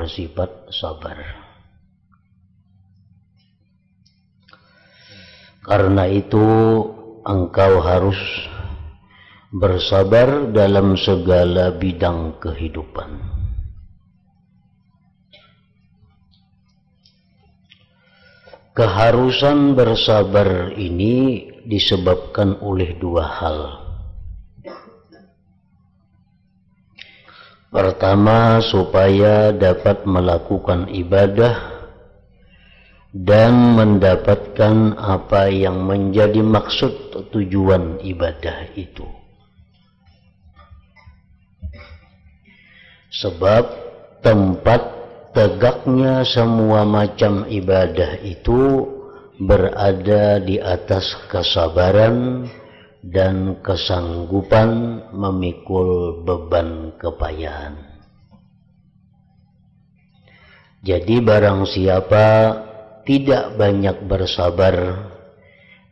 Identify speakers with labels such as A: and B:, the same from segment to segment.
A: bersifat sabar. Karena itu engkau harus bersabar dalam segala bidang kehidupan. Keharusan bersabar ini disebabkan oleh dua hal. Pertama, supaya dapat melakukan ibadah dan mendapatkan apa yang menjadi maksud tujuan ibadah itu. Sebab tempat tegaknya semua macam ibadah itu berada di atas kesabaran dan kesanggupan memikul beban kepayahan. Jadi barang siapa tidak banyak bersabar,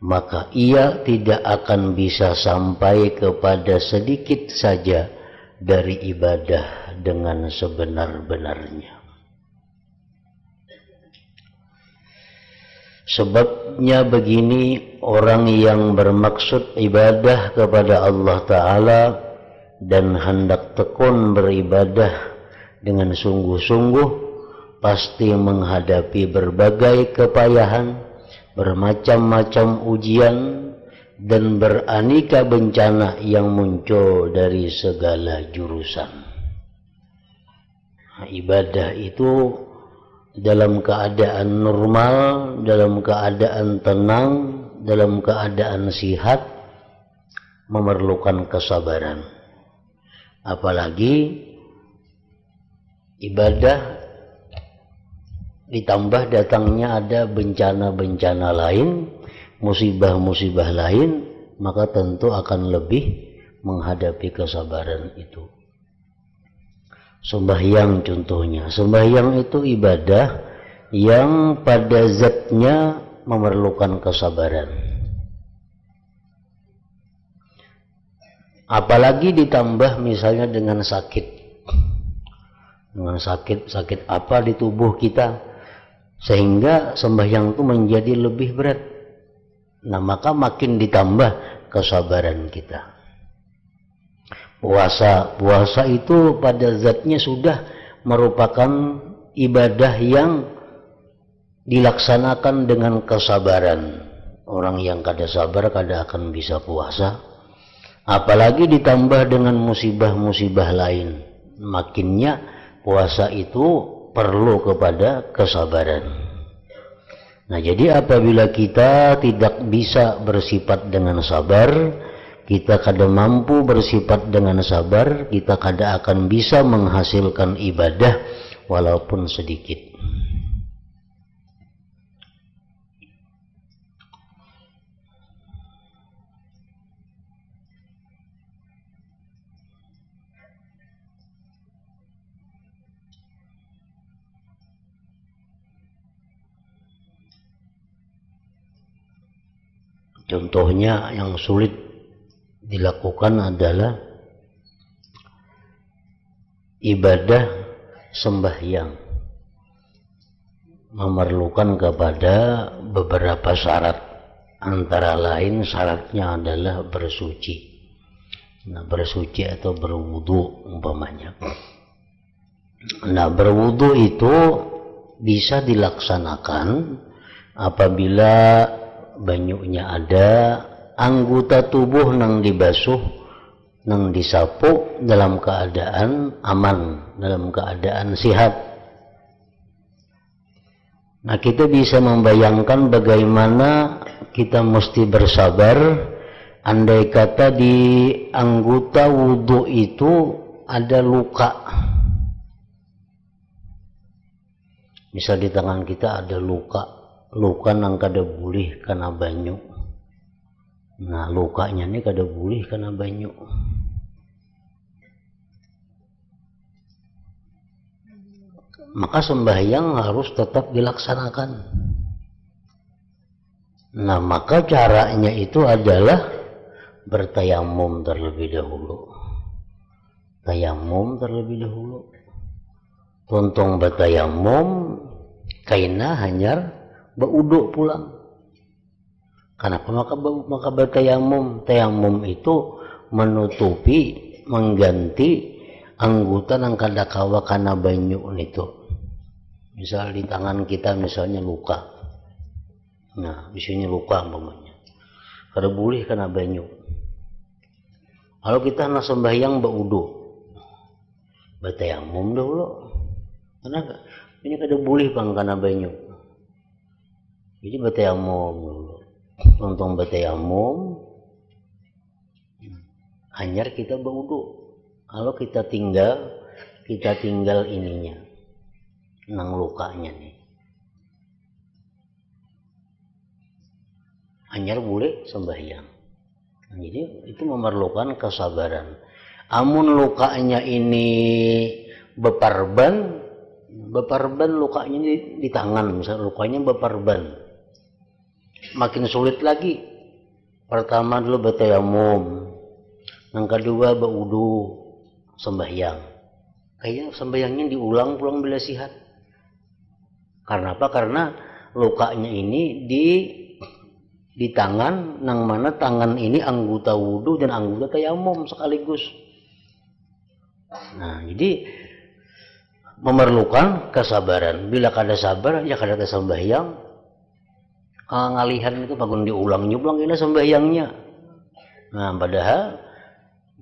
A: maka ia tidak akan bisa sampai kepada sedikit saja dari ibadah dengan sebenar-benarnya. Sebabnya begini, orang yang bermaksud ibadah kepada Allah Ta'ala dan hendak tekun beribadah dengan sungguh-sungguh pasti menghadapi berbagai kepayahan, bermacam-macam ujian, dan beraneka bencana yang muncul dari segala jurusan. Nah, ibadah itu dalam keadaan normal, dalam keadaan tenang, dalam keadaan sihat, memerlukan kesabaran. Apalagi ibadah ditambah datangnya ada bencana-bencana lain, musibah-musibah lain, maka tentu akan lebih menghadapi kesabaran itu. Sembahyang contohnya, sembahyang itu ibadah yang pada zatnya memerlukan kesabaran. Apalagi ditambah misalnya dengan sakit. Dengan sakit apa di tubuh kita, sehingga sembahyang itu menjadi lebih berat. Nah, maka makin ditambah kesabaran kita. Puasa itu pada zatnya sudah merupakan ibadah yang dilaksanakan dengan kesabaran. Orang yang kada sabar kada akan bisa puasa. Apalagi ditambah dengan musibah-musibah lain. Makinnya puasa itu perlu kepada kesabaran. Nah, jadi apabila kita tidak bisa bersifat dengan sabar, kita kada mampu bersifat dengan sabar, kita kada akan bisa menghasilkan ibadah walaupun sedikit. Contohnya yang sulit dilakukan adalah ibadah sembahyang, memerlukan kepada beberapa syarat, antara lain syaratnya adalah bersuci. Nah, bersuci atau berwudu umpamanya. Nah, berwudu itu bisa dilaksanakan apabila banyunya ada, anggota tubuh nang dibasuh, nang disapu dalam keadaan aman, dalam keadaan sehat. Nah, kita bisa membayangkan bagaimana kita mesti bersabar andai kata di anggota wudhu itu ada luka. Misal di tangan kita ada luka nang kada boleh kena banyu. Nah, lukanya ini kada boleh kena banyu. Maka sembahyang harus tetap dilaksanakan. Nah, maka caranya itu adalah bertayamum terlebih dahulu. Tayamum terlebih dahulu. tontong batayamum kaina hanyar baudo pulang. Kenapa? Maka batayamum, tayamum itu menutupi, mengganti anggota nang kadakawa kana banyu itu. Misal di tangan kita misalnya luka, nah isinya luka umpamanya, kada boleh kena banyu. Kalau kita nak sembahyang baudo, batayamum dulu. Karena ini kada boleh bang kena banyu. Jadi batayamum dulu. Tontong batayamum, hanyar kita baudo. Kalau kita tinggal ininya, nang lukanya nih. Hanyar boleh sembahyang. Jadi itu memerlukan kesabaran. Amun lukanya ini beparban lukanya di tangan, misalnya lukanya beparban, makin sulit lagi. Pertama dulu batayamum, yang kedua baudu, sembahyang. Kayaknya sembahyangnya diulang pulang bila sihat. Karena apa? Karena lukanya ini di tangan, nang mana tangan ini anggota wudu dan anggota tayamum sekaligus. Nah, jadi memerlukan kesabaran. Bila kada sabar, ya kada sembahyang. Ngalihan itu bangun diulang-ulang ini sembahyangnya. Nah, padahal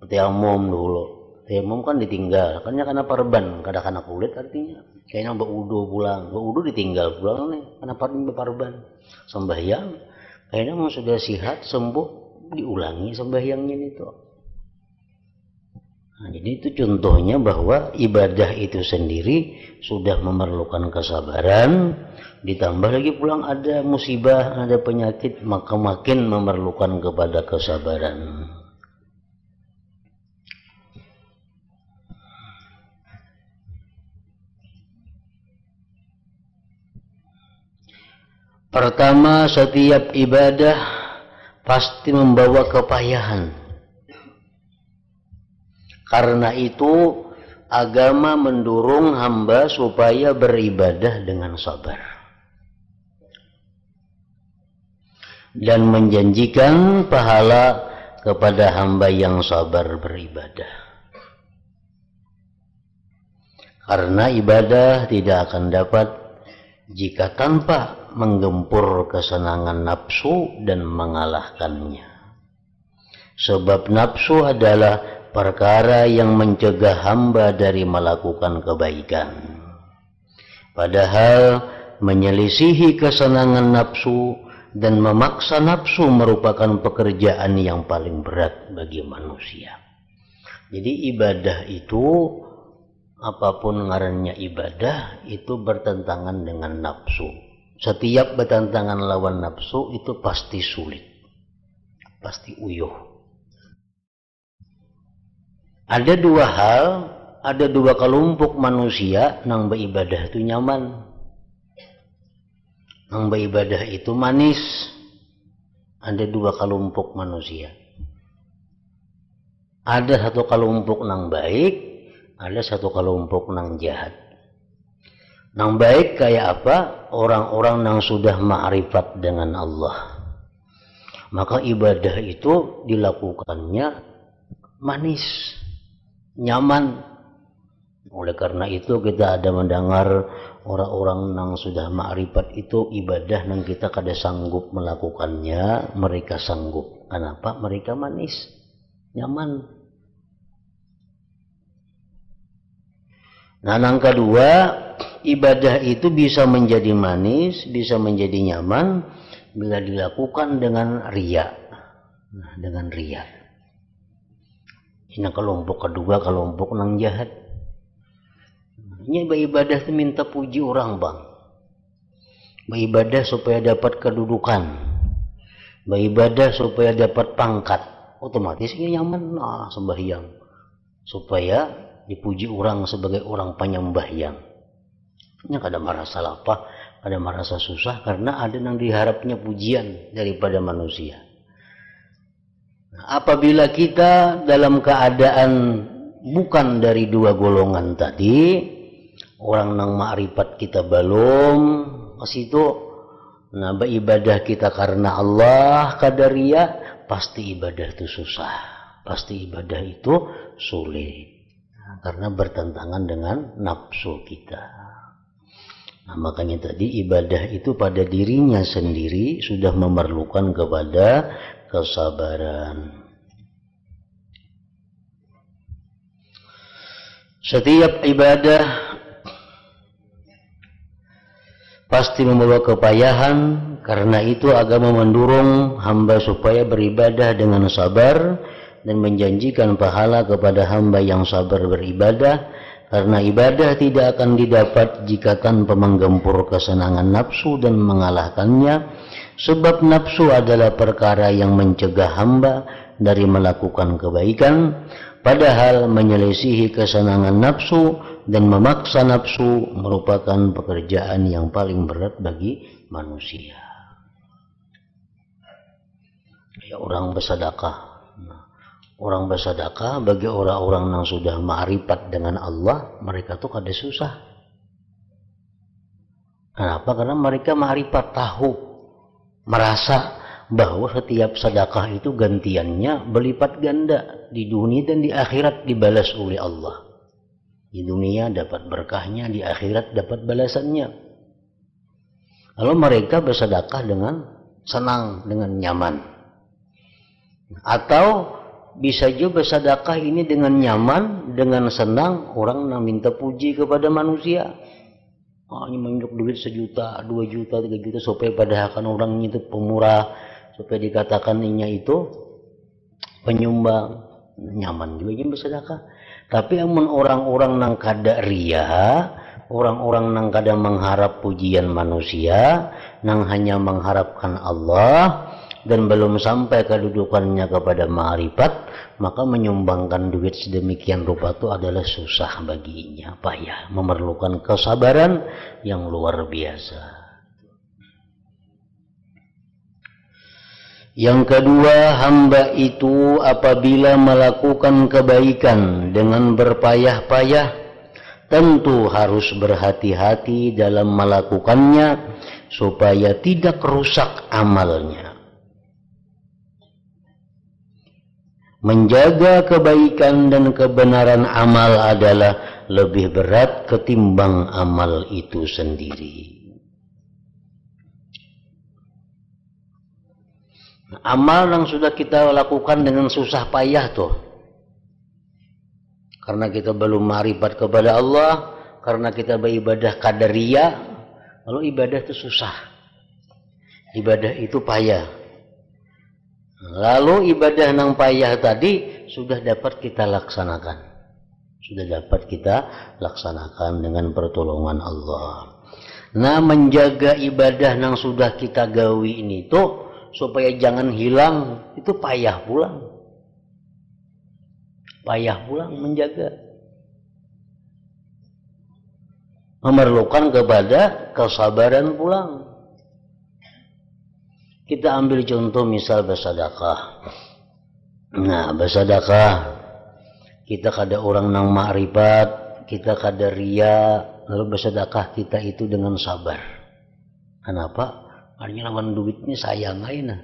A: tayamum dulu. Tayamum kan ditinggal, karena parban, kada kana kulit artinya. Kayaknya baudu pulang, baudu ditinggal pulang nih, karena parban. Sembahyang, kayaknya mau sudah sihat sembuh, diulangi sembahyangnya itu. Nah, jadi itu contohnya bahwa ibadah itu sendiri sudah memerlukan kesabaran, ditambah lagi pulang ada musibah, ada penyakit, maka makin memerlukan kepada kesabaran. Pertama, setiap ibadah pasti membawa kepayahan. Karena itu agama mendorong hamba supaya beribadah dengan sabar. Dan menjanjikan pahala kepada hamba yang sabar beribadah. Karena ibadah tidak akan dapat jika tanpa menggempur kesenangan nafsu dan mengalahkannya. Sebab nafsu adalah perkara yang mencegah hamba dari melakukan kebaikan. Padahal menyelisihi kesenangan nafsu dan memaksa nafsu merupakan pekerjaan yang paling berat bagi manusia. Jadi ibadah itu, apapun ngarannya ibadah, itu bertentangan dengan nafsu. Setiap bertentangan lawan nafsu itu pasti sulit, pasti uyuh. Ada dua hal, ada dua kelompok manusia nang beribadah itu nyaman, nang beribadah itu manis. Ada dua kelompok manusia. Ada satu kelompok nang baik, ada satu kelompok nang jahat. Nang baik kayak apa? Orang-orang yang sudah ma'rifat dengan Allah. Maka ibadah itu dilakukannya manis, nyaman. Oleh karena itu kita ada mendengar orang-orang yang sudah ma'rifat itu ibadah yang kita kada sanggup melakukannya, mereka sanggup. Kenapa? Mereka manis, nyaman. Nah, yang kedua, ibadah itu bisa menjadi manis, bisa menjadi nyaman bila dilakukan dengan riya. Nah, dengan riya. Ini kelompok kedua, kelompok nang jahat. Ini beribadah itu minta puji orang, bang. Beribadah supaya dapat kedudukan. Beribadah supaya dapat pangkat. Otomatis ini nyaman, nah sembahyang. Supaya dipuji orang sebagai orang penyembahyang. Ini kada merasa lapah, kada merasa susah, karena ada yang diharapnya pujian daripada manusia. Nah, apabila kita dalam keadaan bukan dari dua golongan tadi, orang nang ma'rifat kita belum ke situ. Nah, ibadah kita karena Allah kadaria, pasti ibadah itu susah, pasti ibadah itu sulit, karena bertentangan dengan nafsu kita. Nah, makanya tadi ibadah itu pada dirinya sendiri sudah memerlukan kepada kesabaran. Setiap ibadah pasti membawa kepayahan, karena itu agama mendorong hamba supaya beribadah dengan sabar dan menjanjikan pahala kepada hamba yang sabar beribadah, karena ibadah tidak akan didapat jika tanpa menggempur kesenangan nafsu dan mengalahkannya, sebab nafsu adalah perkara yang mencegah hamba dari melakukan kebaikan, padahal menyelisihi kesenangan nafsu dan memaksa nafsu merupakan pekerjaan yang paling berat bagi manusia. Ya, orang bersedekah. Orang bersedekah bagi orang-orang yang sudah ma'rifat dengan Allah, mereka tuh kada susah. Kenapa? Karena mereka ma'rifat, tahu, merasa bahwa setiap sedekah itu gantiannya berlipat ganda di dunia dan di akhirat, dibalas oleh Allah. Di dunia dapat berkahnya, di akhirat dapat balasannya. Lalu mereka bersedekah dengan senang, dengan nyaman. Atau bisa juga bersedekah ini dengan nyaman, dengan senang, orang yang minta puji kepada manusia. Ini menunjuk duit 1 juta, 2 juta, 3 juta, supaya padahal orang itu pemurah, supaya dikatakan inya itu penyumbang. Nyaman juga yang bersedekah. Tapi amun orang-orang nang kada ria, orang-orang nang kada mengharap pujian manusia, nang hanya mengharapkan Allah dan belum sampai kedudukannya kepada ma'rifat, maka menyumbangkan duit sedemikian rupa itu adalah susah baginya, payah, memerlukan kesabaran yang luar biasa. Yang kedua, hamba itu apabila melakukan kebaikan dengan berpayah-payah, tentu harus berhati-hati dalam melakukannya supaya tidak rusak amalnya. Menjaga kebaikan dan kebenaran amal adalah lebih berat ketimbang amal itu sendiri. Amal yang sudah kita lakukan dengan susah payah tuh, karena kita belum ma'rifat kepada Allah, karena kita beribadah qadariyah, lalu ibadah itu susah, ibadah itu payah. Lalu ibadah yang payah tadi sudah dapat kita laksanakan, dengan pertolongan Allah. Nah, menjaga ibadah yang sudah kita gawi ini tuh supaya jangan hilang, itu payah pulang menjaga, memerlukan kepada kesabaran pulang. Kita ambil contoh misal bersedekah. Nah, bersedekah kita kada orang nang ma'rifat, kita kada ria, lalu bersedekah kita itu dengan sabar. Kenapa? Artinya lawan duitnya sayang aja.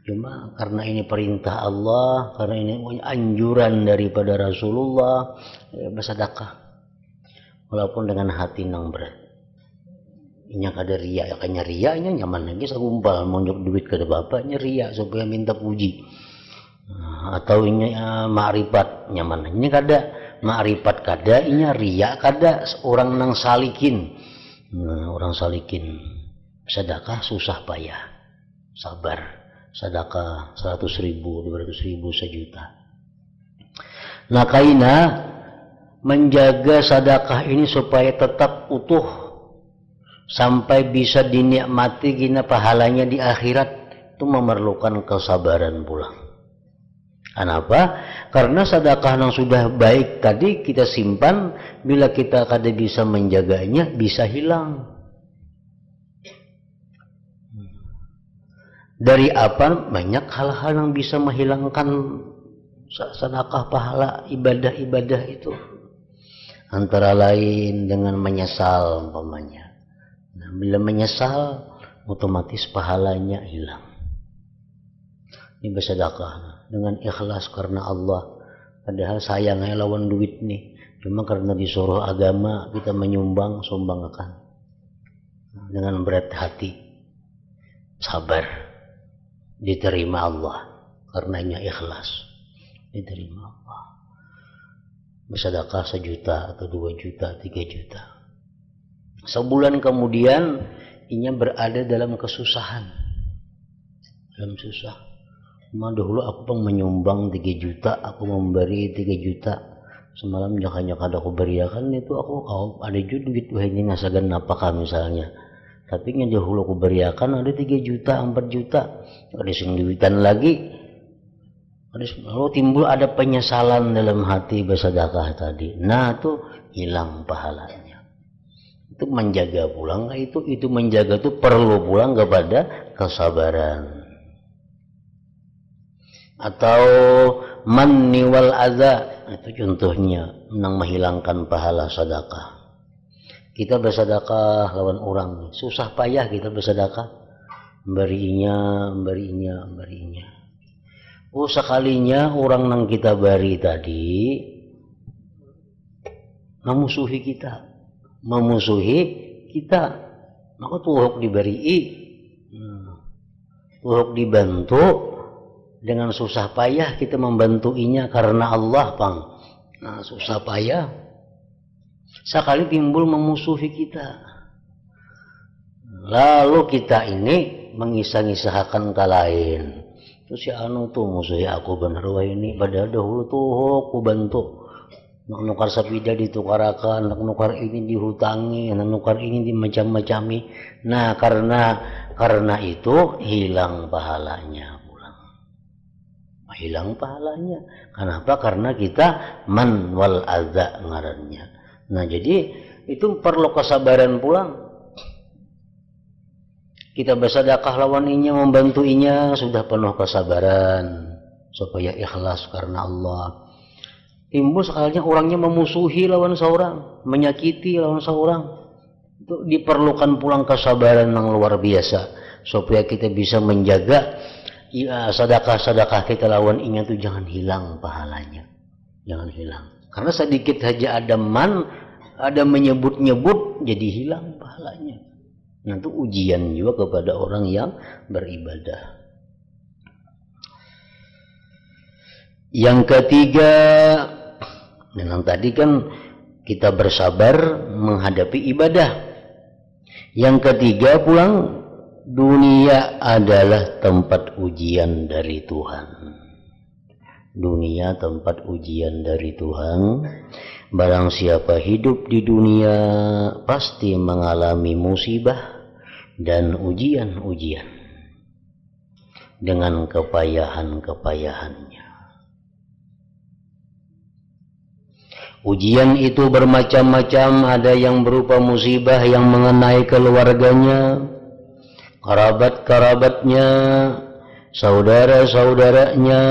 A: Cuma karena ini perintah Allah, karena ini anjuran daripada Rasulullah, bersedekah. Walaupun dengan hati nang berat. Inya kada ria, kayaknya rianya nyaman lagi sagumpal monjok duit kada bapaknya ria supaya minta puji. Atau inya ma'rifat nyaman. Ini kada ma'rifat kada, inya ria kada, orang nang salikin. Orang salikin. Sedekah susah payah, sabar. Sedekah 100.000, 200.000, 1 juta. Nah, kaina menjaga sedekah ini supaya tetap utuh sampai bisa dinikmati gina pahalanya di akhirat, itu memerlukan kesabaran pulang. Kenapa? Karena sedekah yang sudah baik tadi kita simpan, bila kita kada bisa menjaganya bisa hilang. Dari apa? Banyak hal-hal yang bisa menghilangkan sedekah pahala ibadah-ibadah itu. Antara lain dengan menyesal umpamanya. Nah, bila menyesal otomatis pahalanya hilang. Ini bersedekah dengan ikhlas karena Allah. Padahal sayangnya lawan duit nih. Cuma karena disuruh agama kita menyumbang, sumbangkan. Dengan berat hati, sabar, diterima Allah. Karenanya ikhlas, diterima Allah. Bersedekah 1 juta atau 2 juta, 3 juta. Sebulan kemudian inya berada dalam kesusahan, dalam susah. Dahulu aku menyumbang 3 juta, aku memberi 3 juta. Semalam nyaka-nyaka aku beriakan itu aku ada duit ini ngasagan apakah misalnya. Tapi nya dahulu aku beriakan ada 3 juta, 4 juta. Ada sing duitan lagi. Lalu timbul ada penyesalan dalam hati bersedekah tadi. Nah, itu hilang pahalanya. Itu menjaga pulang itu menjaga itu perlu pulang kepada kesabaran. Atau manni wal adza, itu contohnya menghilangkan pahala sedekah. Kita bersedekah lawan orang, susah payah kita bersedekah, berinya. Oh, sekalinya orang yang kita beri tadi memusuhi kita, maka tuhuk diberi, tuhuk dibantu. Dengan susah payah kita membantuinya karena Allah, Pang. Nah, susah payah sekali timbul memusuhi kita. Lalu kita ini mengisah-ngisahkan ke lain. Terus si anu tuh musuhi aku bener wah ini. Padahal dahulu tuh aku bantu. Nak nukar sapida ditukarakan, nak nukar ini dihutangi, nak nukar ini dimacam-macami. Nah, karena itu hilang pahalanya. Hilang pahalanya. Kenapa? Karena kita man wal adza ngarannya. Nah, jadi itu perlu kesabaran pulang. Kita bersedekah lawaninya, membantuinya sudah penuh kesabaran supaya ikhlas karena Allah. Timbul sekalinya orangnya memusuhi lawan seorang, menyakiti lawan seorang. Itu diperlukan pulang kesabaran yang luar biasa supaya kita bisa menjaga sedekah kita lawan ingat itu jangan hilang pahalanya, jangan hilang. Karena sedikit saja ada menyebut-nyebut jadi hilang pahalanya. Nah, itu ujian juga kepada orang yang beribadah. Yang ketiga, memang tadi kan kita bersabar menghadapi ibadah. Yang ketiga pulang, dunia adalah tempat ujian dari Tuhan. Dunia tempat ujian dari Tuhan. Barang siapa hidup di dunia pasti mengalami musibah dan ujian-ujian dengan kepayahan-kepayahannya. Ujian itu bermacam-macam, ada yang berupa musibah yang mengenai keluarganya, kerabat-kerabatnya, saudara-saudaranya,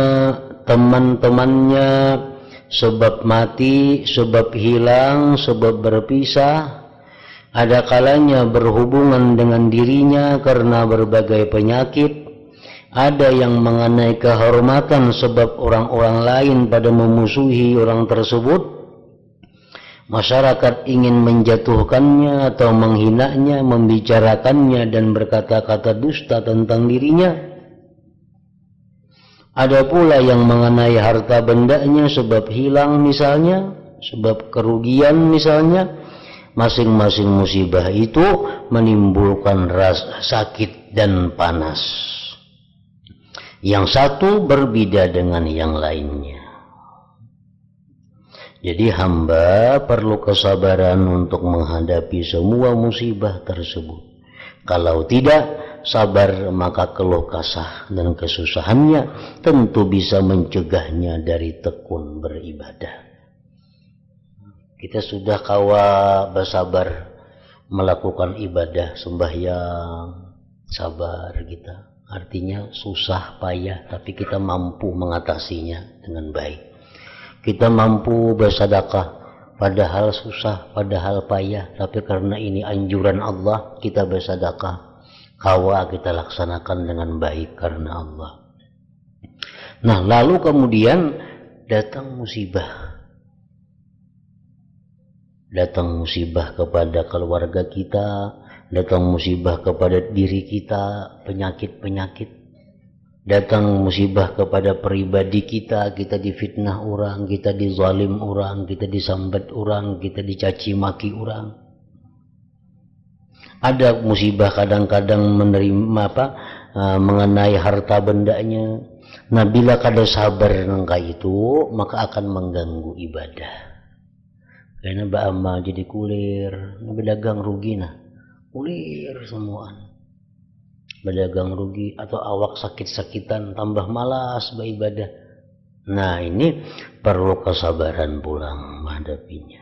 A: teman-temannya, sebab mati, sebab hilang, sebab berpisah. Ada kalanya berhubungan dengan dirinya karena berbagai penyakit. Ada yang mengenai kehormatan sebab orang-orang lain pada memusuhi orang tersebut. Masyarakat ingin menjatuhkannya atau menghinanya, membicarakannya dan berkata-kata dusta tentang dirinya. Ada pula yang mengenai harta bendanya sebab hilang misalnya, sebab kerugian misalnya. Masing-masing musibah itu menimbulkan rasa sakit dan panas. Yang satu berbeda dengan yang lainnya. Jadi hamba perlu kesabaran untuk menghadapi semua musibah tersebut. Kalau tidak sabar, maka keluh kesah dan kesusahannya tentu bisa mencegahnya dari tekun beribadah. Kita sudah kawa bersabar melakukan ibadah sembahyang, sabar kita. Artinya susah payah tapi kita mampu mengatasinya dengan baik. Kita mampu bersedekah padahal susah, padahal payah, tapi karena ini anjuran Allah kita bersedekah, kawa kita laksanakan dengan baik karena Allah. Nah, lalu kemudian datang musibah. Datang musibah kepada keluarga kita, datang musibah kepada diri kita, penyakit-penyakit. Datang musibah kepada pribadi kita, kita difitnah orang, kita dizalim orang, kita disambat orang, kita dicaci maki orang. Ada musibah kadang-kadang menerima mengenai harta bendanya. Nah, bila kada sabar nangka itu, maka akan mengganggu ibadah. Karena ba'amal jadi kulir, berdagang rugi nah. Kulir semuaan. Berdagang rugi atau awak sakit-sakitan, tambah malas beribadah. Nah, ini perlu kesabaran pulang menghadapinya.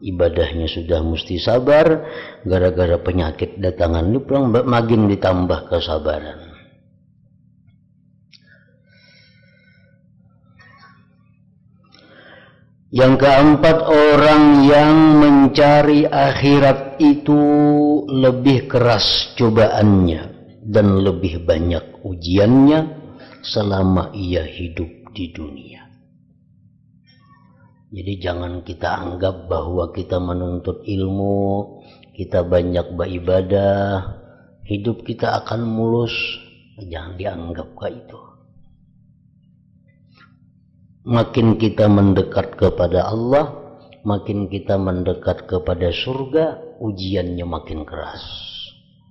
A: Ibadahnya sudah mesti sabar, gara-gara penyakit datangan ini pulang makin ditambah kesabaran. Yang keempat, orang yang mencari akhirat itu lebih keras cobaannya dan lebih banyak ujiannya selama ia hidup di dunia. Jadi jangan kita anggap bahwa kita menuntut ilmu, kita banyak beribadah, hidup kita akan mulus. Jangan dianggap kayak itu. Makin kita mendekat kepada Allah, makin kita mendekat kepada surga, ujiannya makin keras,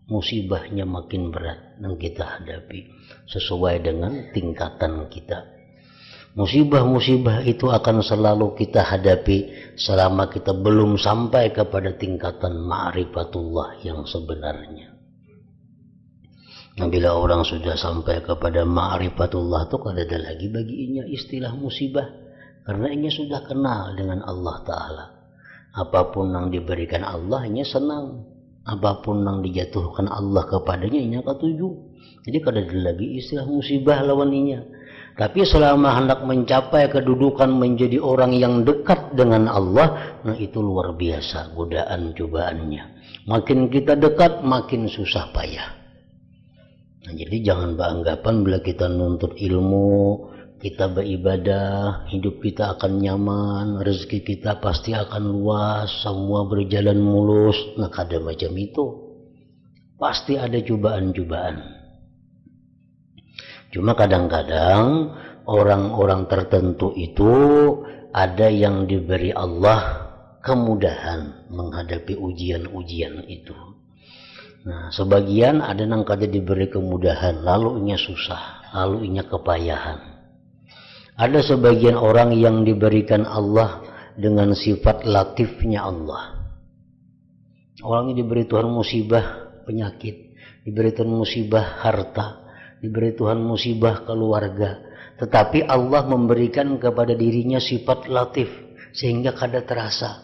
A: musibahnya makin berat yang kita hadapi sesuai dengan tingkatan kita. Musibah-musibah itu akan selalu kita hadapi selama kita belum sampai kepada tingkatan ma'rifatullah yang sebenarnya. Nah, bila orang sudah sampai kepada ma'rifatullah itu kada ada lagi baginya istilah musibah, karena ia sudah kenal dengan Allah Ta'ala. Apapun yang diberikan Allah, ia senang. Apapun yang dijatuhkan Allah kepadanya, ia ketuju. Jadi kada ada lagi istilah musibah lawan inya. Tapi selama hendak mencapai kedudukan menjadi orang yang dekat dengan Allah, nah itu luar biasa godaan cobaannya. Makin kita dekat, makin susah payah. Nah, jadi jangan beranggapan bila kita nuntut ilmu, kita beribadah, hidup kita akan nyaman, rezeki kita pasti akan luas, semua berjalan mulus. Nah, kada macam itu. Pasti ada cobaan-cobaan. Cuma kadang-kadang orang-orang tertentu itu ada yang diberi Allah kemudahan menghadapi ujian-ujian itu. Nah, sebagian ada yang kada diberi kemudahan, lalu inya susah, lalu inya kepayahan. Ada sebagian orang yang diberikan Allah dengan sifat latifnya Allah. Orang ini diberi Tuhan musibah penyakit, diberi Tuhan musibah harta, diberi Tuhan musibah keluarga, tetapi Allah memberikan kepada dirinya sifat latif sehingga kada terasa.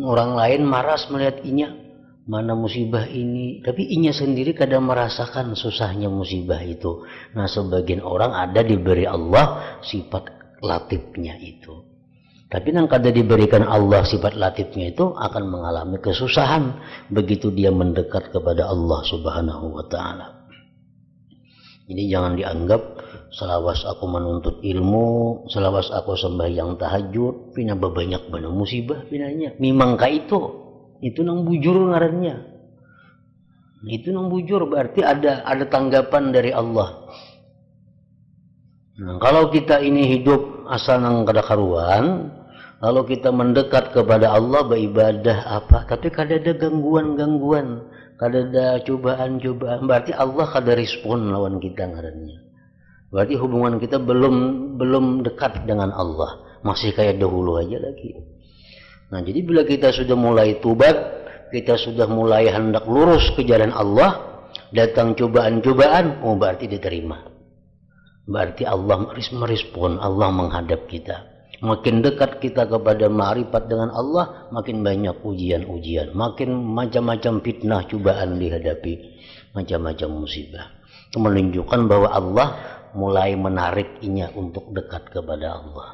A: Orang lain maras melihat inya, mana musibah ini, tapi inya sendiri kadang merasakan susahnya musibah itu. Nah, sebagian orang ada diberi Allah sifat latifnya itu, tapi yang kada diberikan Allah sifat latifnya itu akan mengalami kesusahan begitu dia mendekat kepada Allah Subhanahu wa Ta'ala. Jadi jangan dianggap selawas aku menuntut ilmu, selawas aku sembahyang tahajud, pina banyak benar musibah pinanya. Memang kayak itu nang bujur ngarannya. Itu nang bujur berarti ada tanggapan dari Allah. Nah, kalau kita ini hidup asal nang kada karuan, lalu kita mendekat kepada Allah beribadah apa, tapi kada ada gangguan-gangguan, kada ada cobaan-cobaan, berarti Allah kada respon lawan kita ngarannya. Berarti hubungan kita belum dekat dengan Allah, masih kayak dahulu aja lagi. Nah, jadi bila kita sudah mulai tubat, kita sudah mulai hendak lurus ke jalan Allah, datang cobaan-cobaan, oh berarti diterima. Berarti Allah merespon, Allah menghadap kita. Makin dekat kita kepada ma'rifat dengan Allah, makin banyak ujian-ujian, makin macam-macam fitnah cobaan dihadapi, macam-macam musibah. Itu menunjukkan bahwa Allah mulai menarik inya untuk dekat kepada Allah.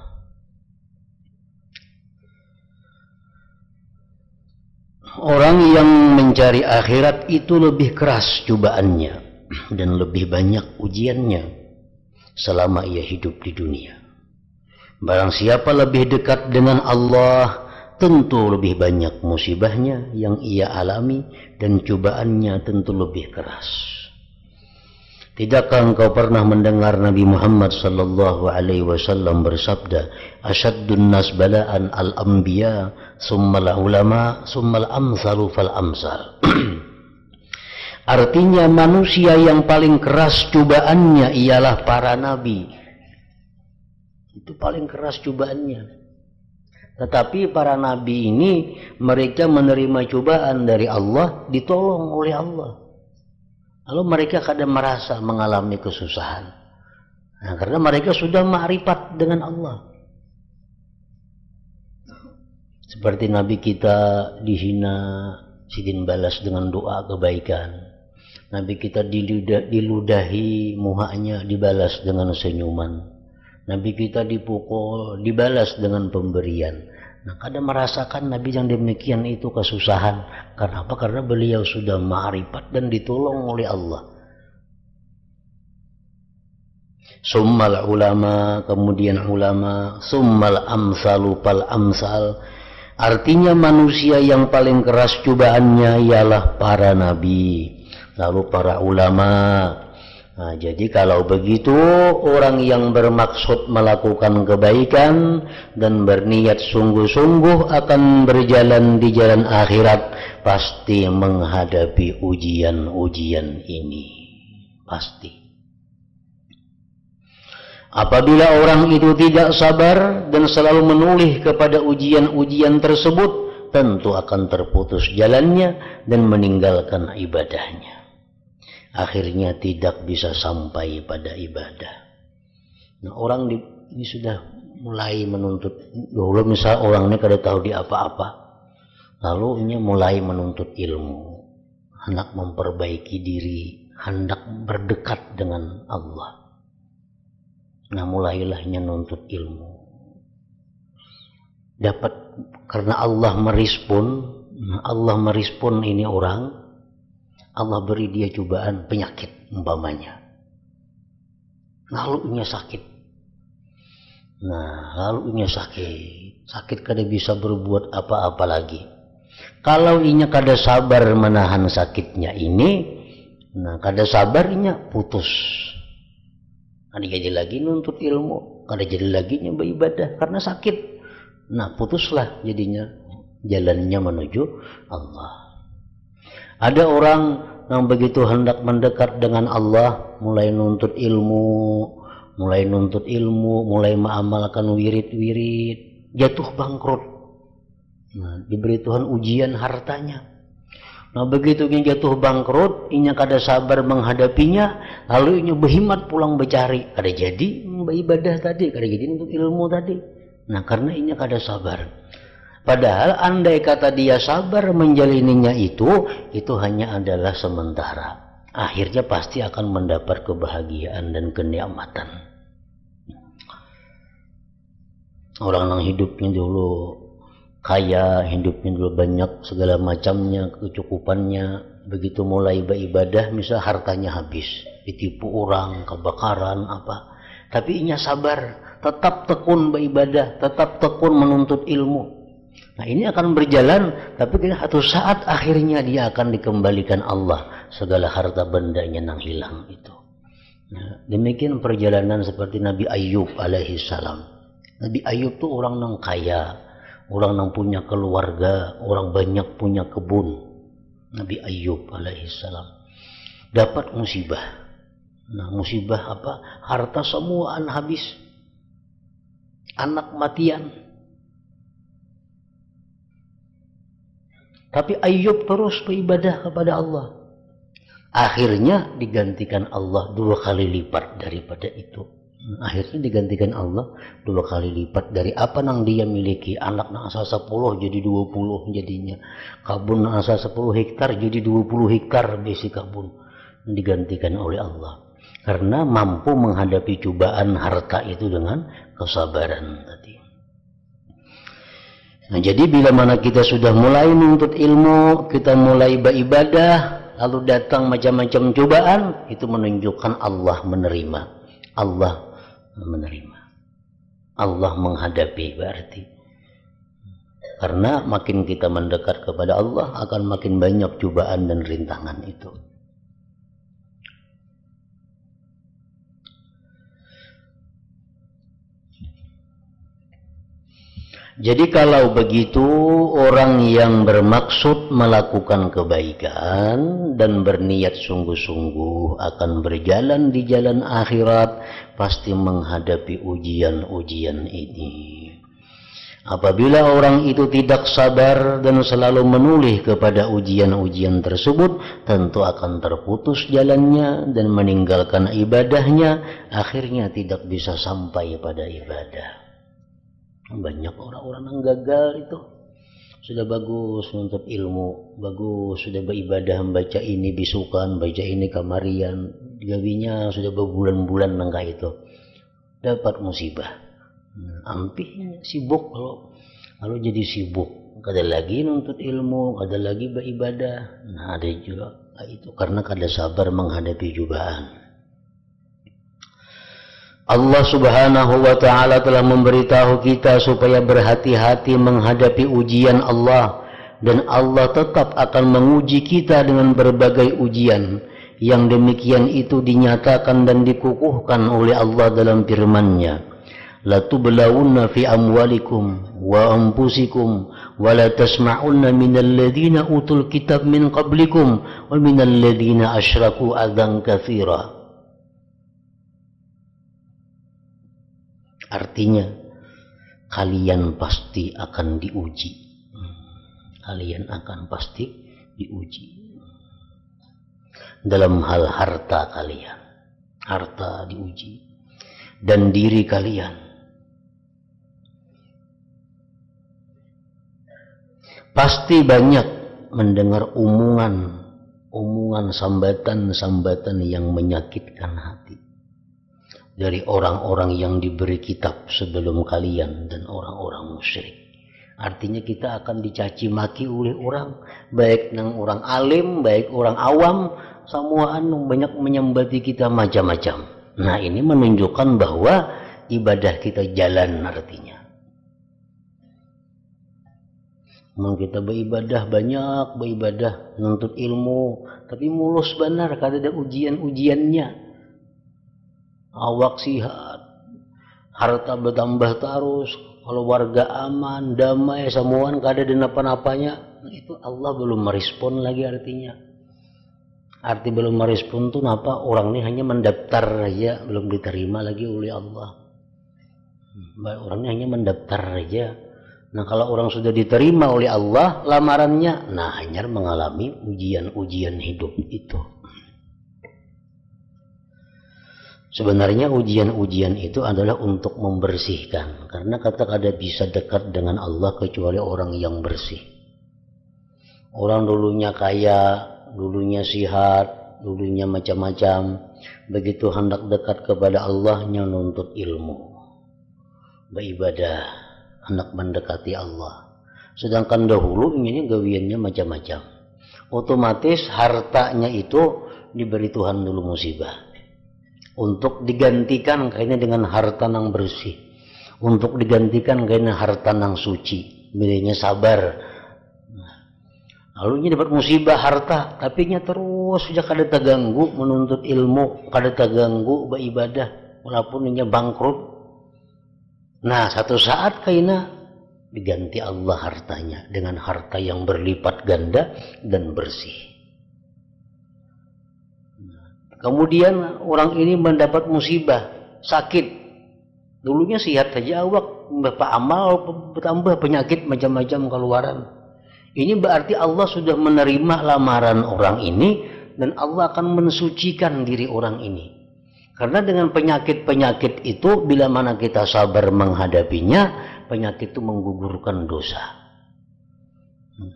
A: Orang yang mencari akhirat itu lebih keras cobaannya dan lebih banyak ujiannya selama ia hidup di dunia. Barang siapa lebih dekat dengan Allah, tentu lebih banyak musibahnya yang ia alami dan cobaannya tentu lebih keras. Tidakkah engkau pernah mendengar Nabi Muhammad sallallahu alaihi wasallam bersabda, "Asyaddun nas bala'an al-anbiya, summal ulama, summal amsalu fal amsal." Artinya manusia yang paling keras cobaannya ialah para nabi. Itu paling keras cobaannya. Tetapi para nabi ini mereka menerima cobaan dari Allah, ditolong oleh Allah. Lalu mereka kadang merasa mengalami kesusahan. Nah, karena mereka sudah ma'rifat dengan Allah. Seperti Nabi kita dihina, sidin balas dengan doa kebaikan. Nabi kita diludahi, muhanya dibalas dengan senyuman. Nabi kita dipukul, dibalas dengan pemberian. Nah, kadang merasakan Nabi yang demikian itu kesusahan. Karena apa? Karena beliau sudah ma'rifat dan ditolong oleh Allah. Summal ulama, kemudian ulama, summal amsalu fal amsal. Artinya manusia yang paling keras cobaannya ialah para nabi, lalu para ulama. Nah, jadi kalau begitu orang yang bermaksud melakukan kebaikan dan berniat sungguh-sungguh akan berjalan di jalan akhirat pasti menghadapi ujian-ujian ini. Pasti. Apabila orang itu tidak sabar dan selalu menoleh kepada ujian-ujian tersebut, tentu akan terputus jalannya dan meninggalkan ibadahnya. Akhirnya tidak bisa sampai pada ibadah. Nah, orang ini sudah mulai menuntut. Dulu misal orang ini kada tahu di apa-apa, lalu ini mulai menuntut ilmu, hendak memperbaiki diri, hendak berdekat dengan Allah. Nah, mulailah nuntut ilmu. Dapat karena Allah merespon ini orang. Allah beri dia cobaan penyakit umpamanya. Lalu ia sakit. Nah, lalu ia sakit. Sakit kada bisa berbuat apa-apa lagi. Kalau inya kada sabar menahan sakitnya ini, nah kada sabar inya putus. Kada jadi lagi nuntut ilmu, kada jadi lagi nya beribadah karena sakit. Nah, putuslah jadinya jalannya menuju Allah. Ada orang yang begitu hendak mendekat dengan Allah, mulai nuntut ilmu, mulai mengamalkan wirid-wirid, jatuh bangkrut. Nah, diberi Tuhan ujian hartanya. Nah, begitu ini jatuh bangkrut, inya kada sabar menghadapinya, lalu inya berhimat pulang bercari, kada jadi beribadah tadi, kada jadi untuk ilmu tadi. Nah, karena inya kada sabar. Padahal andai kata dia sabar menjalininya itu hanya adalah sementara. Akhirnya pasti akan mendapat kebahagiaan dan kenikmatan. Orang yang hidupnya dulu kaya, hidupnya dulu banyak segala macamnya, kecukupannya, begitu mulai beribadah, misal hartanya habis, ditipu orang, kebakaran apa. Tapi inya sabar, tetap tekun beribadah, tetap tekun menuntut ilmu. Nah, ini akan berjalan, tapi satu saat akhirnya dia akan dikembalikan Allah segala harta bendanya yang hilang itu. Nah, demikian perjalanan seperti Nabi Ayub alaihi salam. Nabi Ayub itu orang yang kaya, orang yang punya keluarga, orang banyak punya kebun. Nabi Ayub alaihi salam dapat musibah. Nah, musibah apa? Harta semuaan habis, anak matian. Tapi Ayub terus beribadah kepada Allah. Akhirnya digantikan Allah 2 kali lipat daripada itu. Akhirnya digantikan Allah 2 kali lipat dari apa yang dia miliki. Anak yang asal 10 jadi 20 jadinya. Kabun yang asal 10 hektar jadi 20 hektar besi kabun. Digantikan oleh Allah. Karena mampu menghadapi cobaan harta itu dengan kesabaran tadi. Nah, jadi bila mana kita sudah mulai menuntut ilmu, kita mulai beribadah, lalu datang macam-macam cobaan, itu menunjukkan Allah menerima. Allah menerima. Allah menghadapi berarti. Karena makin kita mendekat kepada Allah, akan makin banyak cobaan dan rintangan itu. Jadi kalau begitu, orang yang bermaksud melakukan kebaikan dan berniat sungguh-sungguh akan berjalan di jalan akhirat, pasti menghadapi ujian-ujian ini. Apabila orang itu tidak sabar dan selalu menoleh kepada ujian-ujian tersebut, tentu akan terputus jalannya dan meninggalkan ibadahnya, akhirnya tidak bisa sampai pada ibadah. Banyak orang-orang yang gagal itu sudah bagus menuntut ilmu, bagus sudah beribadah, membaca ini bisukan, baca ini kamarian, gawinya sudah berbulan-bulan nangka itu dapat musibah. Ampih sibuk, kalau jadi sibuk, kada lagi nuntut ilmu, kada lagi beribadah. Nah, ada juga itu karena kada sabar menghadapi cobaan. Allah Subhanahu wa ta'ala telah memberitahu kita supaya berhati-hati menghadapi ujian Allah, dan Allah tetap akan menguji kita dengan berbagai ujian. Yang demikian itu dinyatakan dan dikukuhkan oleh Allah dalam firman-Nya, la tublawunna fi amwalikum wa anfusikum wa la tasma'unna minal ladzina utul kitab min qablikum wa minal ladzina asyraku adzan katsira. Artinya, kalian pasti akan diuji. Kalian akan pasti diuji. Dalam hal harta kalian. Harta diuji. Dan diri kalian. Pasti banyak mendengar omongan sambatan-sambatan yang menyakitkan hati. Dari orang-orang yang diberi kitab sebelum kalian dan orang-orang musyrik. Artinya kita akan dicaci maki oleh orang, baik nang orang alim, baik orang awam, semua banyak menyembati kita macam-macam. Nah, ini menunjukkan bahwa ibadah kita jalan artinya. Memang kita beribadah banyak, beribadah nuntut ilmu, tapi mulus benar kada ada ujian-ujiannya. Awak sihat, harta bertambah terus, kalau warga aman, damai, semuaan kada ada napa-napanya, nah, itu Allah belum merespon lagi artinya. Arti belum merespon itu napa? Orang ini hanya mendaftar aja, belum diterima lagi oleh Allah. Orang ini hanya mendaftar aja. Nah, kalau orang sudah diterima oleh Allah lamarannya, nah hanya mengalami ujian-ujian hidup itu. Sebenarnya ujian-ujian itu adalah untuk membersihkan. Karena kata kada bisa dekat dengan Allah kecuali orang yang bersih. Orang dulunya kaya, dulunya sihat, dulunya macam-macam. Begitu hendak dekat kepada Allahnya nuntut ilmu. Beribadah, hendak mendekati Allah. Sedangkan dahulu ini gawiannya macam-macam. Otomatis hartanya itu diberi Tuhan dulu musibah. Untuk digantikan kayaknya dengan harta yang bersih, untuk digantikan kayaknya harta yang suci, milihnya sabar. Lalu dapat musibah harta, tapi nya terus sejak kada terganggu menuntut ilmu, kada terganggu beribadah, walaupun nya bangkrut. Nah, satu saat kayaknya diganti Allah hartanya dengan harta yang berlipat ganda dan bersih. Kemudian orang ini mendapat musibah, sakit. Dulunya sehat saja awak, bapak amal bertambah penyakit macam-macam keluaran. Ini berarti Allah sudah menerima lamaran orang ini dan Allah akan mensucikan diri orang ini. Karena dengan penyakit-penyakit itu bila mana kita sabar menghadapinya, penyakit itu menggugurkan dosa.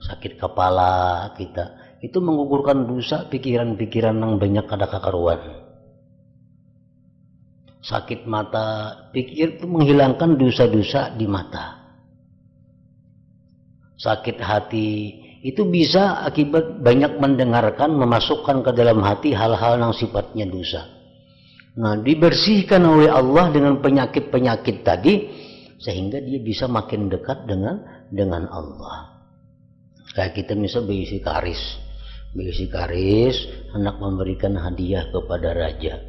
A: Sakit kepala kita itu menggugurkan dosa, pikiran-pikiran yang banyak kada kakaruan. Sakit mata, pikir itu menghilangkan dosa-dosa di mata. sakit hati, itu bisa akibat banyak mendengarkan, memasukkan ke dalam hati hal-hal yang sifatnya dosa. Nah, dibersihkan oleh Allah dengan penyakit-penyakit tadi, sehingga dia bisa makin dekat dengan Allah. Kayak kita misal berisi karis, hendak memberikan hadiah kepada raja.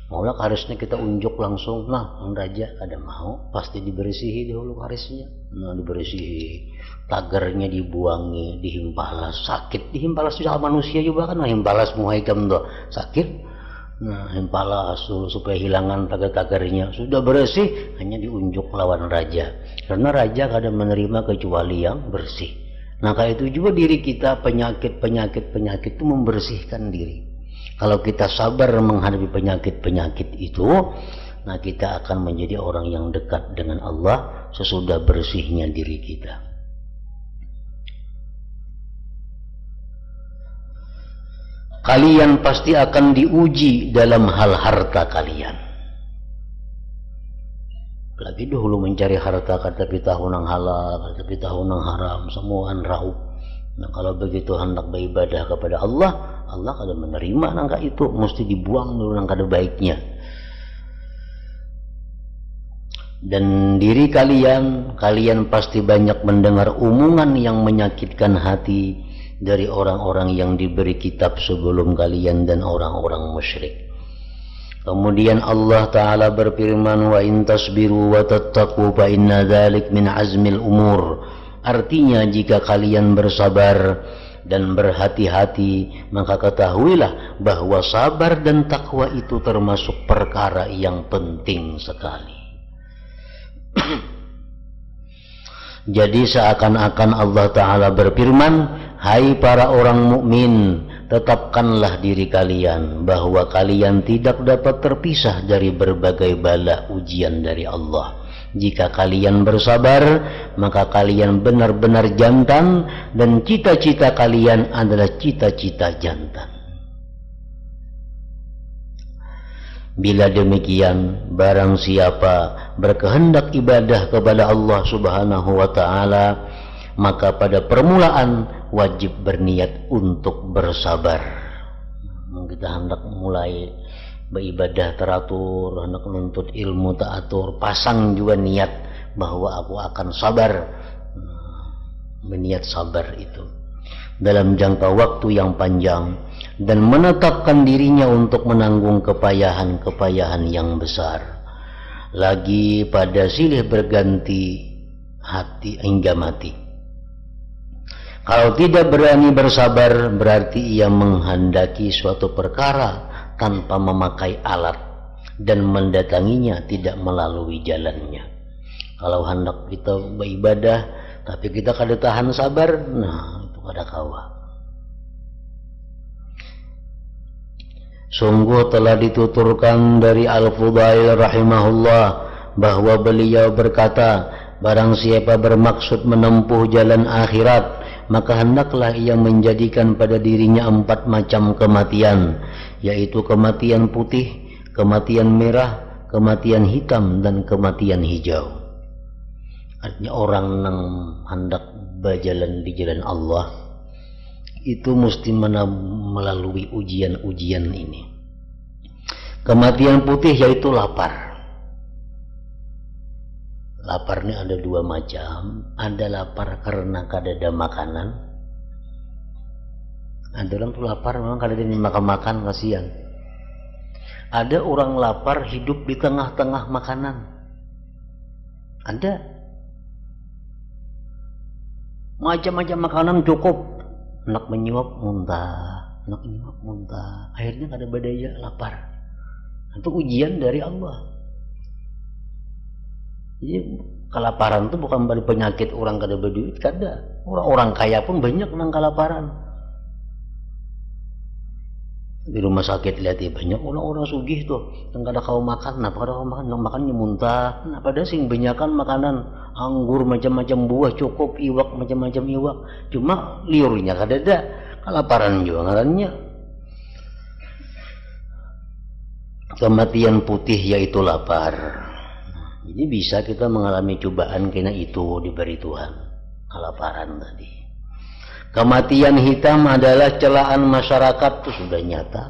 A: Maulah karisnya kita unjuk langsung, nah raja ada mau, pasti dibersihi dahulu karisnya. Nah, dibersihi, tagarnya dibuangi, dihimpalas, sakit, dihimpalas sama manusia juga kan, himpalas muhaikam tuh sakit. Nah, himpalas dulu supaya hilangan tagar-tagarnya, sudah bersih, hanya diunjuk lawan raja. Karena raja kadang menerima kecuali yang bersih. Nah, kayak itu juga diri kita, penyakit itu membersihkan diri. Kalau kita sabar menghadapi penyakit itu, nah kita akan menjadi orang yang dekat dengan Allah sesudah bersihnya diri kita. Kalian pasti akan diuji dalam hal harta kalian. Lagi dahulu mencari harta, kata tahun yang halal, kata tahun yang haram, semuaan raup. Nah, kalau begitu hendak beribadah kepada Allah, Allah akan menerima nangka itu, mesti dibuang dulu nangka ada baiknya. Dan diri kalian pasti banyak mendengar omongan yang menyakitkan hati dari orang-orang yang diberi kitab sebelum kalian dan orang-orang musyrik. Kemudian Allah Ta'ala berfirman, wa in tasbiru wa tattaqu fa inna dzalik min azmil umur. Artinya, jika kalian bersabar dan berhati-hati, maka ketahuilah bahwa sabar dan takwa itu termasuk perkara yang penting sekali. Jadi seakan-akan Allah Ta'ala berfirman, hai para orang mukmin, tetapkanlah diri kalian bahwa kalian tidak dapat terpisah dari berbagai bala ujian dari Allah. Jika kalian bersabar, maka kalian benar-benar jantan, dan cita-cita kalian adalah cita-cita jantan. Bila demikian, barang siapa berkehendak ibadah kepada Allah Subhanahu wa Ta'ala, maka pada permulaan wajib berniat untuk bersabar. Kita hendak mulai beribadah teratur, hendak menuntut ilmu teratur, pasang juga niat bahwa aku akan sabar. Berniat sabar itu dalam jangka waktu yang panjang, dan menetapkan dirinya untuk menanggung kepayahan-kepayahan yang besar. Lagi pada silih berganti hati hingga mati. Kalau tidak berani bersabar, berarti ia menghendaki suatu perkara tanpa memakai alat dan mendatanginya tidak melalui jalannya. Kalau hendak kita beribadah tapi kita kada tahan sabar, nah itu kada kawa. Sungguh telah dituturkan dari Al-Fudail rahimahullah bahwa beliau berkata, barang siapa bermaksud menempuh jalan akhirat, maka hendaklah ia menjadikan pada dirinya 4 macam kematian, yaitu kematian putih, kematian merah, kematian hitam, dan kematian hijau. Artinya orang yang hendak berjalan di jalan Allah itu mesti melalui ujian-ujian ini. Kematian putih yaitu lapar. Lapar ini ada 2 macam. Ada lapar karena kadada makanan. Ada orang tuh lapar memang kadada makan-makan, kasihan. Ada orang lapar hidup di tengah-tengah makanan. Ada macam-macam makanan cukup, nak menyuap muntah, akhirnya kada berdaya, lapar. Itu ujian dari Allah. Jadi kelaparan itu bukan bagi penyakit orang kada berduit, kada. Orang kaya pun banyak nang kelaparan. Di rumah sakit lihat ya, banyak orang-orang sugih tuh yang kada kau makan, kenapa kada kau makan? Yang makannya muntah. Nah, pada sing banyakan makanan, anggur macam-macam buah cukup, iwak macam-macam iwak. Cuma liurnya kada ada, kelaparan juga ngarannya. Kematian putih yaitu lapar. Jadi bisa kita mengalami cobaan kena itu diberi Tuhan. kelaparan tadi. Kematian hitam adalah celaan masyarakat, itu sudah nyata.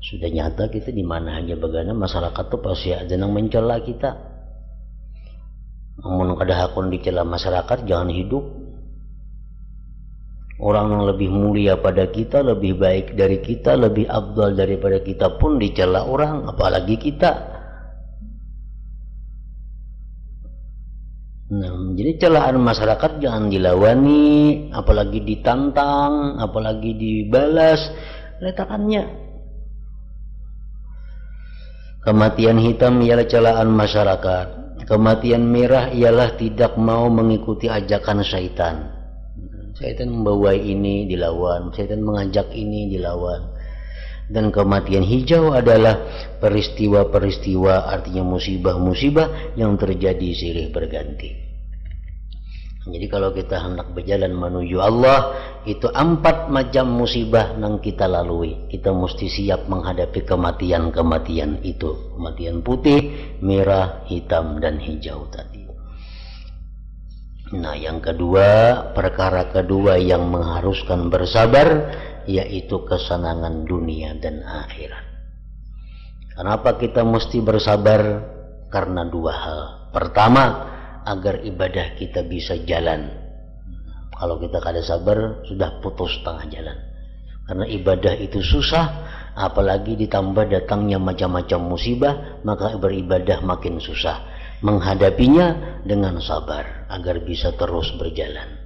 A: Sudah nyata kita di mana aja bagana masyarakat tuh pasti ada yang mencela kita. Namun kada hakun dicela masyarakat jangan hidup. Orang yang lebih mulia pada kita, lebih baik dari kita, lebih afdal daripada kita pun dicela orang, apalagi kita. Nah, jadi celaan masyarakat jangan dilawani, apalagi ditantang, apalagi dibalas. Letakkannya. Kematian hitam ialah celaan masyarakat. Kematian merah ialah tidak mau mengikuti ajakan syaitan. Syaitan membawa ini dilawan, syaitan mengajak ini dilawan. Dan kematian hijau adalah peristiwa-peristiwa, artinya musibah-musibah yang terjadi silih berganti. Jadi kalau kita hendak berjalan menuju Allah, itu 4 macam musibah yang kita lalui. Kita mesti siap menghadapi kematian-kematian itu. Kematian putih, merah, hitam, dan hijau tadi. Nah, yang kedua, perkara kedua yang mengharuskan bersabar, yaitu kesenangan dunia dan akhirat. Kenapa kita mesti bersabar? Karena 2 hal. Pertama, agar ibadah kita bisa jalan. Kalau kita kada sabar, sudah putus tengah jalan. Karena ibadah itu susah, apalagi ditambah datangnya macam-macam musibah, maka beribadah makin susah. Menghadapinya dengan sabar agar bisa terus berjalan.